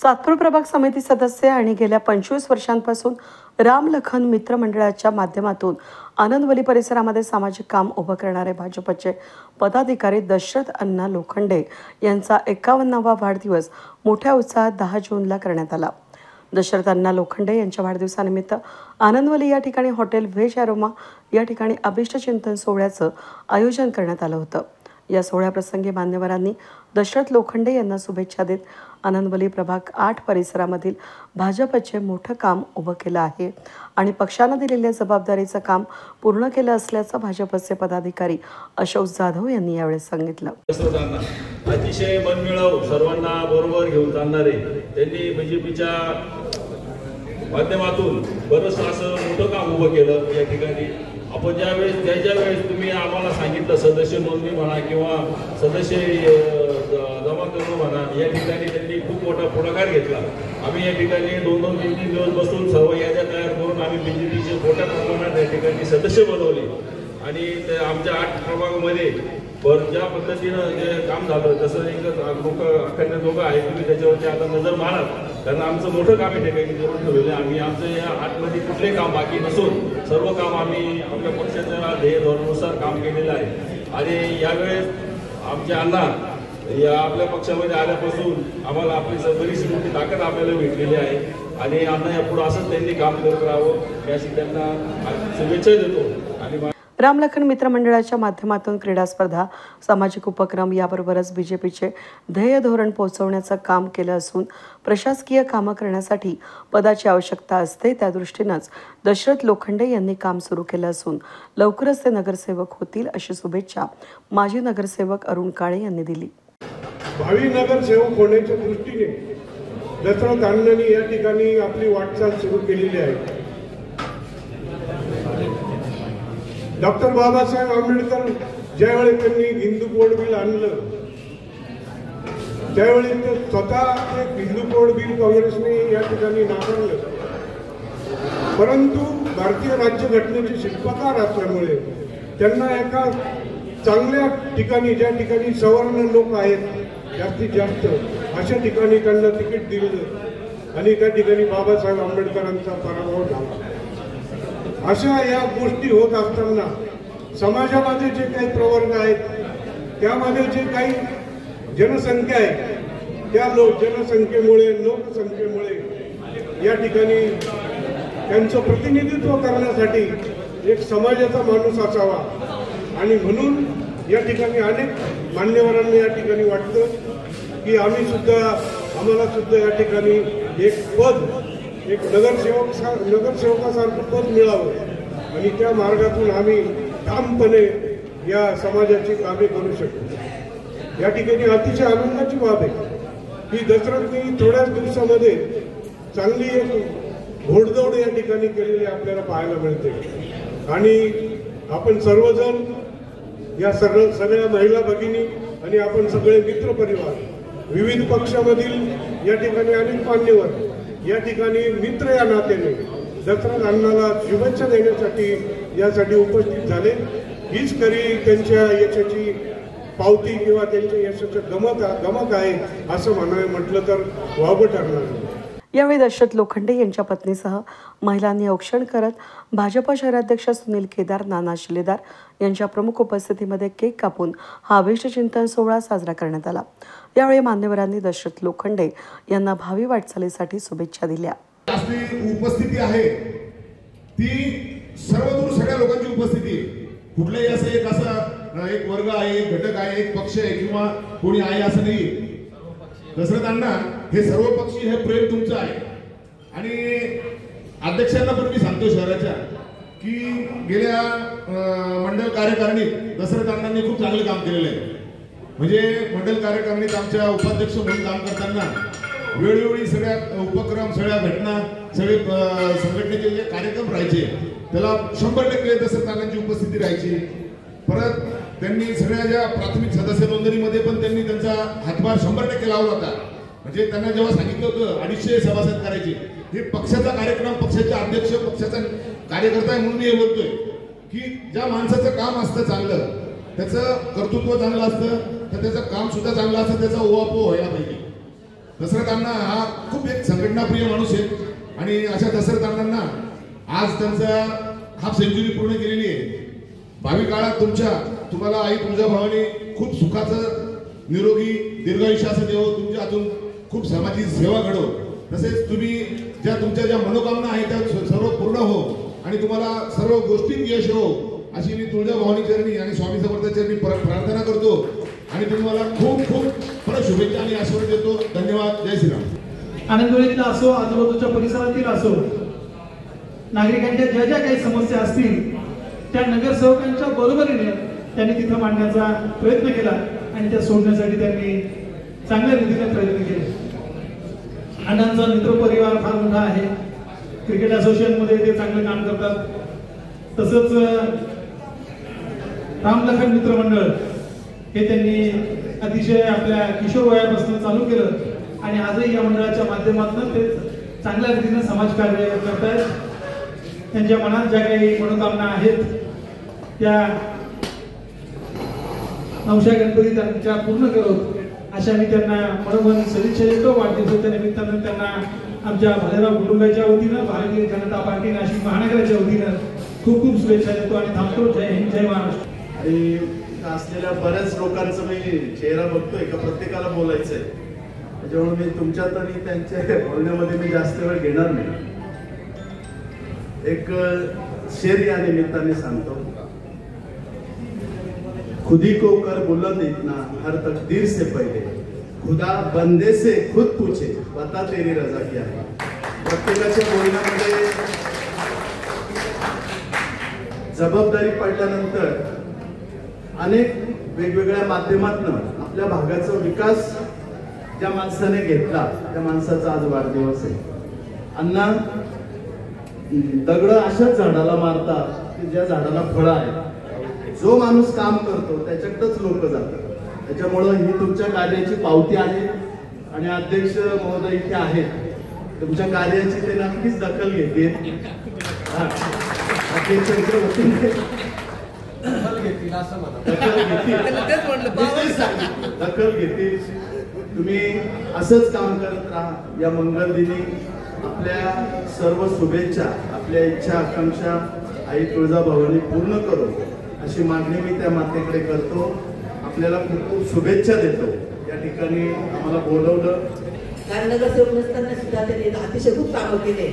सातपूर प्रभाग समिती सदस्य आणि गेल्या 25 वर्षांपासून राम लखन मित्र मंडळाच्या माध्यमातून आनंदवली परिसरामध्ये सामाजिक काम उभं करणारे भाजपचे पदाधिकारी दशरथ अण्णा लोखंडे यांचा 51वा वाढदिवस मोठ्या उत्साहात 10 जूनला करण्यात आला। दशरथ अण्णा लोखंडे यांच्या वाढदिवसानिमित्त आनंदवली या ठिकाणी हॉटेल व्हेज अरोमा या ठिकाणी अभिष्ट चिंतन सोहळ्याचं आयोजन करण्यात आलं होतं। या सोहळ्याप्रसंगी मान्यवरांनी दशरथ लोखंडे यांना शुभेच्छा देत आनंदवली प्रभाग 8 परिसरामधील भाजपचे मोठं काम उभं केलं आहे आणि पक्षाने दिलेल्या जबाबदारीचं काम पूर्ण केलं असल्याचं भाजपचे पदाधिकारी अशोक जाधव यांनी यावेळी सांगितलं। अतिशय मनमिळावू सर्वांना बरोबर घेऊन चालणारे त्यांनी बीजेपीच्या माध्यमातून बरंच असं मोठं काम उभं केलं। या ठिकाणी आपण ज्या वेळेस तुम्ही आम्हाला सांगितलं सदस्य नोंदणी म्हणा किंवा सदस्य जमा करणं म्हणा, या ठिकाणी त्यांनी खूप मोठा पुढाकार घेतला। आम्ही या ठिकाणी 2-3 दिवस बसून सर्व याद्या तयार करून आम्ही बीजेपीचे मोठ्या प्रमाणात या ठिकाणी सदस्य बनवले आणि आमच्या 8 प्रभागामध्ये ज्या पद्धतीनं जे काम झालं तसं एक लोक अखंड लोक आहेत, तुम्ही त्याच्यावरती आता नजर मारा, कारण आमचं मोठं काम या ठिकाणी करून ठेवलेलं आहे। आम्ही आमचं या 8मध्ये कुठले काम बाकी नसून सर्व काम आम्ही आपल्या पक्षाच्या ध्येय धोरणानुसार काम केलेलं आहे। आणि यावेळेस आमच्या अण्णा या आपल्या पक्षामध्ये आल्यापासून आम्हाला आपली बरीच मोठी ताकद आपल्याला भेटलेली आहे आणि अण्णा यापुढे असंच त्यांनी काम करत राहावं यासाठी त्यांना शुभेच्छा देतो। आणि राम लखन मित्र मंडळाच्या माध्यमातून क्रीडा स्पर्धा, सामाजिक उपक्रम याबरोबरच बीजेपीचे ध्येय धोरण पोहोचवण्याचं काम केलं असून प्रशासकीय कामं करण्यासाठी पदाची आवश्यकता असते, त्या दृष्टीनंच दशरथ लोखंडे यांनी काम सुरू केलं असून लवकरच ते नगरसेवक होतील अशी शुभेच्छा माजी नगरसेवक अरुण काळे यांनी दिली। भावी नगरसेवक होण्याच्या दृष्टीने दशरथ अण्णांनी या ठिकाणी आपली वाटचाल सुरू केलेली आहे। डॉक्टर बाबासाहेब आंबेडकर ज्यावेळी त्यांनी हिंदू कोड बिल आणलं त्यावेळी ते स्वतः एक हिंदू कोड बिल काँग्रेसने या ठिकाणी नाकारलं, परंतु भारतीय राज्यघटनेचे शिल्पकार असल्यामुळे त्यांना एका चांगल्या ठिकाणी, ज्या ठिकाणी सवर्ण लोक आहेत जास्तीत जास्त अशा ठिकाणी त्यांना तिकीट दिलं आणि त्या ठिकाणी बाबासाहेब आंबेडकरांचा पराभव झाला। अशा या गोष्टी होत असताना समाजामध्ये जे काही प्रवर्ग आहेत त्यामध्ये जे काही जनसंख्या आहे त्या जनसंख्येमुळे लोकसंख्येमुळे या ठिकाणी त्यांचं प्रतिनिधित्व करण्यासाठी एक समाजाचा माणूस असावा आणि म्हणून या ठिकाणी अनेक मान्यवरांना या ठिकाणी वाटतं की आम्हाला सुद्धा या ठिकाणी एक पद, एक नगरसेवकासारखं पद मिळावं आणि त्या मार्गातून आम्ही ठामपणे या समाजाची कामे करू शकतो। या ठिकाणी अतिशय आनंदाची बाब आहे की दशरथनी थोड्याच दिवसामध्ये चांगली एक घोडदौड या ठिकाणी केलेली आपल्याला पाहायला मिळते आणि आपण सर्वजण या सगळ्या महिला भगिनी आणि आपण सगळे मित्र परिवार, विविध पक्षामधील या ठिकाणी अनेक मान्यवर या ठिकाणी मित्र या नात्याने दशरथ अण्णाला शुभेच्छा देण्यासाठी यासाठी उपस्थित झाले। हीच खरी त्यांच्या यशाची पावती किंवा त्यांच्या यशाचं गमक आहे असं म्हटलं तर वावगं ठरणार नाही। यावेळी दशरथ लोखंडे यांच्या पत्नीसह महिलांनी औक्षण करत भाजप शहराध्यक्ष सुनील केदार, नाना शिलेदार यांच्या प्रमुख उपस्थितीमध्ये केक कापून हा अभिष्ट चिंतन सोहळा साजरा करण्यात आला। यावेळी मान्यवरांनी दशरथ लोखंडे यांना भावी वाटचालीसाठी शुभेच्छा दिल्या। उपस्थिती आहे ती सर्वदूर सगळ्या लोकांची उपस्थिती आहे। कुठलाही असं एक वर्ग आहे, एक घटक आहे, एक पक्ष आहे किंवा कोणी आहे असं नाही। दशरथ अण्णा हे सर्वपक्षीय हे प्रेम तुमचं आहे आणि अध्यक्षांना पण मी सांगतो शहराच्या की गेल्या मंडळ कार्यकारिणीत दशरथ अण्णांनी खूप चांगलं काम केलेलं आहे। म्हणजे मंडळ कार्यकारिणीत आमच्या उपाध्यक्ष म्हणून काम करताना वेळोवेळी सगळ्या उपक्रम, सगळ्या घटना, सगळे संघटनेचे जे कार्यक्रम राहायचे त्याला 100% दशरथ अण्णांची उपस्थिती राहायची। परत त्यांनी सगळ्या ज्या प्राथमिक सदस्य नोंदणीमध्ये पण त्यांनी त्यांचा हातभार 100% लावला होता। म्हणजे त्यांना जेव्हा सांगितलं होतं 250 सभासद करायचे, हे पक्षाचा कार्यक्रम, पक्षाचे अध्यक्ष, पक्षाचा कार्यकर्ता आहे म्हणून मी हे बोलतोय की ज्या माणसाचं काम असतं चांगलं, त्याचं कर्तृत्व चांगलं असतं तर त्याचं काम सुद्धा चांगलं असतं, त्याचा ओवापोह व्हायला पाहिजे। दशरथ अण्णा हा खूप घटनाप्रिय माणूस आहेत आणि अशा दशरथ अण्णांना आज त्यांचा हाफ सेंचुरी पूर्ण केलेली आहे. भावी काळात तुम्हाला आई तुळजाभवानी खूप सुखाचं निरोगी दीर्घायुष्य असं देव, तुमच्या हातून खूप सामाजिक सेवा घडो, तसेच तुम्ही तुमच्या ज्या मनोकामना आहेत त्या सर्व पूर्ण हो आणि तुम्हाला सर्व गोष्टीत यश हो अशी मी तुळजाभवानी चरणी आणि स्वामी समर्थ चरणी प्रार्थना करतो आणि तुम्हाला खूप खूप परत शुभेच्छा आणि आशीर्वाद देतो. धन्यवाद. जय श्रीराम. आनंदवलीतला असो, आजूबाजूच्या परिसरातील असो, नागरिकांच्या ज्या ज्या काही समस्या असतील त्या नगरसेवकांच्या बरोबरीने त्यांनी तिथं मांडण्याचा प्रयत्न केला आणि त्या सोडण्यासाठी त्यांनी चांगल्या रीतीने प्रयत्न केले. अण्णांचा मित्रपरिवार फार मोठा आहे. क्रिकेट असोसिएशनमध्ये ते चांगलं काम करतात. तसंच रामलखन मित्रमंडळ हे त्यांनी अतिशय आपल्या किशोर वयापासून चालू केलं आणि आजही या मंडळाच्या माध्यमातून ते चांगल्या रीतीने समाजकार्य करतायत. त्यांच्या मनात ज्या काही मनोकामना आहेत त्या नवशा गणपती त्यांच्या पूर्ण करत अशा मी त्यांना मनोमन सदिच्छा देतो. वाढदिवसाच्या निमित्तानं त्यांना आमच्या भालेराव कुटुंबाच्या वतीनं, भारतीय जनता पार्टी नाशिक महानगराच्या वतीनं खूप खूप शुभेच्छा देतो आणि थांबतो. जय हिंद, जय महाराष्ट्र. आणि असलेल्या बऱ्याच लोकांचं मी चेहरा बघतोय का प्रत्येकाला बोलायचंय, त्याच्यामुळे मी तुमच्यात आणि त्यांच्या बोलण्यामध्ये मी जास्त वेळ घेणार नाही. एक शेर या निमित्ताने सांगतो. खुदी को कर बुलंद इतना हर तकदीर से पहले, खुदा बंदे से खुद पूछे बता तेरी रजा क्या है. प्रत्येकाच्या बोलण्यामध्ये जबाबदारी पडल्यानंतर अनेक वेगवेगळ्या माध्यमातून आपल्या भागाचा विकास ज्या माणसाने घेतला त्या माणसाचा आज वाढदिवस आहे. अण्णा दगड अशाच झाडाला मारतात की ज्या झाडाला फळं आहेत. जो माणूस काम करतो त्याच्याकडेच लोक जातात. त्याच्यामुळं ही तुमच्या कार्याची पावती आहे आणि अध्यक्ष महोदय इथे आहेत. तुमच्या कार्याची ते नक्कीच दखल घेतील. दखल घेतील. तुम्ही असंच काम करत राहा. या मंगल दिनी आपल्या सर्व शुभेच्छा, आपल्या इच्छा आकांक्षा आई तुळजाभवानी पूर्ण करो अशी मागणी मी त्या मातेकडे करतो. आपल्याला खूप खूप शुभेच्छा देतो. या ठिकाणी आम्हाला बोलवलं कारण नगरसेवक नसताना सुद्धा त्यांनी अतिशय खूप कामं केले.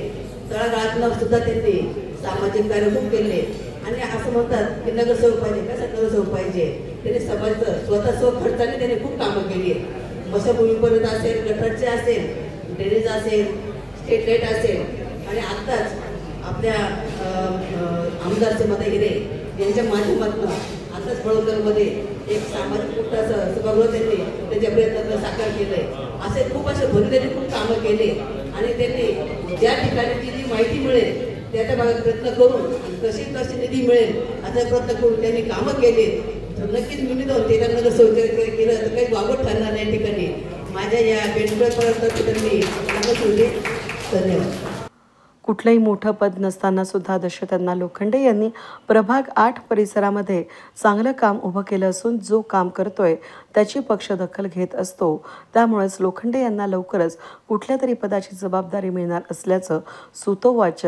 तळागाळातनं सुद्धा त्यांनी सामाजिक कार्य खूप केले आणि असं म्हणतात की नगरसेवक पाहिजे, कसं नगरसेवक पाहिजे. त्यांनी समाजाचं स्वतः खर्चाने त्यांनी खूप कामं केली. मशाभूमीपर्यंत असेल, गटारचे असेल, ड्रेनेज असेल, स्ट्रीट लाईट असेल आणि आत्ताच आपल्या आमदार समता हिरे यांच्या माध्यमातून आताच बळवंतमध्ये एक सामाजिक मोठं सभागृह त्यांनी त्याच्या प्रयत्नातून साकार केलंय. असे खूप असे भरलेले खूप कामं केले आणि त्यांनी ज्या ठिकाणी जी माहिती मिळेल त्याच्या भागात प्रयत्न करून कशी निधी मिळेल असा प्रयत्न करून त्यांनी कामं केले. तर नक्कीच मी जाऊन ते नगरसेवक केलं तर काही वावड ठरणार नाही. ठिकाणी माझ्या या बेंचपर्यंत त्यांनी धन्यवाद. कुठलंही मोठं पद नसताना सुद्धा दशरथांना लोखंडे यांनी प्रभाग 8 परिसरामध्ये चांगलं काम उभं केलं असून जो काम करतोय त्याची पक्ष दखल घेत असतो. त्यामुळेच लोखंडे यांना लवकरच कुठल्या तरी पदाची जबाबदारी मिळणार असल्याचं सुतोवाच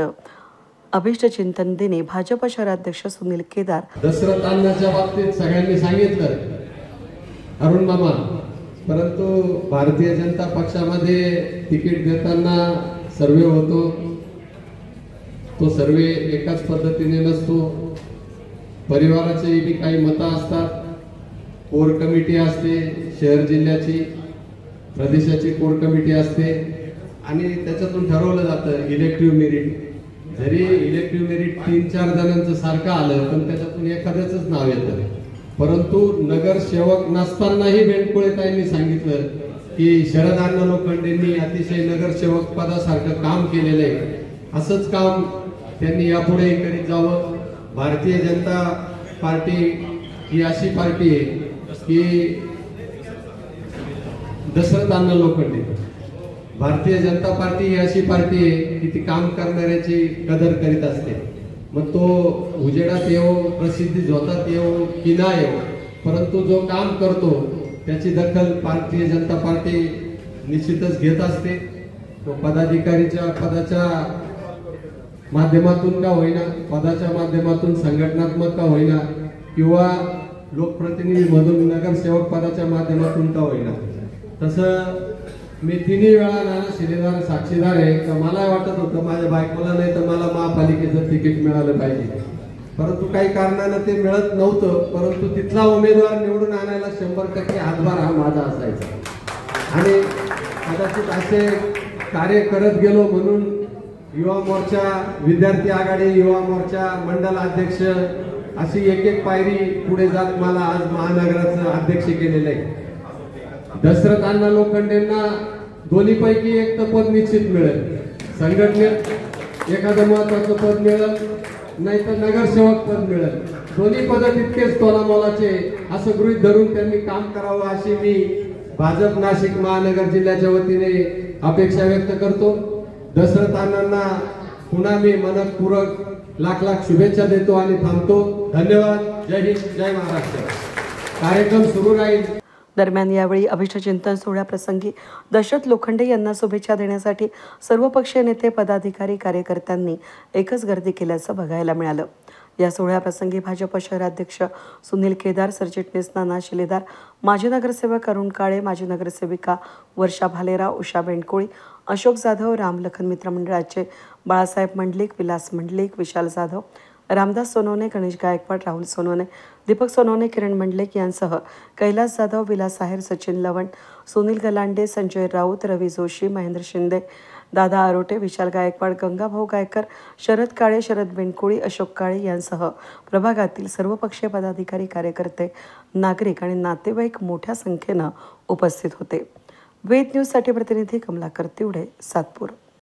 अभिष्टचिंतन दिनी भाजप शहराध्यक्ष सुनील केदार. दशरथांच्या बाबतीत सगळ्यांनी सांगितलं अरुण मामा, परंतु भारतीय जनता पक्षामध्ये तिकीट देताना सर्वे होतो. तो सर्वे एकाच पद्धतीने नसतो. परिवाराचे बी काही मतं असतात. कोर कमिटी असते, शहर जिल्ह्याची प्रदेशाची कोर कमिटी असते आणि त्याच्यातून ठरवलं जातं इलेक्टिव्ह मेरिट. जरी इलेक्टिव्ह मेरिट 3-4 जणांचं सारखं आलं पण त्याच्यातून एखाद्याच नाव येतं. परंतु नगरसेवक नसतानाही बेंडकुळेताईंनी सांगितलं की शरद अण्णा लोखंडेंनी अतिशय नगरसेवक पदासारखं काम केलेलं आहे. असंच काम त्यांनी यापुढेही करीत जावं. भारतीय जनता पार्टी ही अशी पार्टी आहे की दशरथ अण्णा लोखंडे, भारतीय जनता पार्टी ही अशी पार्टी आहे की ती काम करणाऱ्याची कदर करीत असते. मग तो उजेडात येवो, प्रसिद्धी झोतात येवो की ना येवो, परंतु जो काम करतो त्याची दखल भारतीय जनता पार्टी निश्चितच घेत असते. पदाधिकारीच्या पदाच्या माध्यमातून का होईना, पदाच्या माध्यमातून संघटनात्मक का होईना, किंवा लोकप्रतिनिधी मधून नगरसेवक पदाच्या माध्यमातून का होईना, तसं मी तिन्ही वेळा नाना शिलेदार साक्षीदार आहे का मला वाटत होतं माझ्या बायकोला नाही तर मला महापालिकेचं तिकीट मिळालं पाहिजे, परंतु काही कारणानं ते मिळत नव्हतं. परंतु तिथला उमेदवार निवडून आणायला 100% हातभार हा माझा असायचा आणि कदाचित असे कार्य करत गेलो म्हणून युवा मोर्चा, विद्यार्थी आघाडी, युवा मोर्चा मंडल अध्यक्ष अशी एक एक पायरी पुढे जात मला आज महानगराचं अध्यक्ष केलेलं आहे. दशरथ अण्णा लोखंडेंना दोन्हीपैकी एक तर पद निश्चित मिळेल, संघटनेत एखादं महत्वाचं पद मिळेल, नाही तर नगरसेवक पद मिळेल. दोन्ही पद तितकेच तोलामोलाचे असं गृहीत धरून त्यांनी काम करावं अशी मी भाजप नाशिक महानगर जिल्ह्याच्या वतीने अपेक्षा व्यक्त करतो. दशरथ अण्णांना पुन्हा मी मनपूर्वक लाख लाख शुभेच्छा देतो आणि थांबतो. धन्यवाद. जय हिंद, जय महाराष्ट्र. कार्यक्रम सुरू राहील. दरम्यान यावेळी अभिष्टचिंतन सोहळ्याप्रसंगी दशरथ लोखंडे यांना शुभेच्छा देण्यासाठी सर्वपक्षीय नेते, पदाधिकारी, कार्यकर्त्यांनी एकच गर्दी केल्याचं बघायला मिळालं. या सोहळ्याप्रसंगी भाजप शहराध्यक्ष सुनील केदार, सरचिटणीस नाना शिलेदार, माजी नगरसेवक अरुण काळे, माजी नगरसेविका वर्षा भालेराव, उषा बेंडकोळी, अशोक जाधव, राम लखन मित्र मंडळाचे बाळासाहेब मंडलिक, विलास मंडलिक, विशाल जाधव, रामदास सोनवणे, गणेश गायकवाड, राहुल सोनवणे, दीपक सोनवणे, किरण मंडलिक यांसह कैलास जाधव, विलास आहेर, सचिन लवण, सुनील गलांडे, संजय राऊत, रवी जोशी, महेंद्र शिंदे, दादा आरोटे, विशाल गायकवाड, गंगाभाऊ गायकर, शरद काळे, शरद बेंडकोळी, अशोक काळे यांसह प्रभागातील सर्वपक्षीय पदाधिकारी, कार्यकर्ते, नागरिक आणि नातेवाईक मोठ्या संख्येनं उपस्थित होते. वेद न्यूजसाठी प्रतिनिधी कमलाकर तिवडे, सातपूर.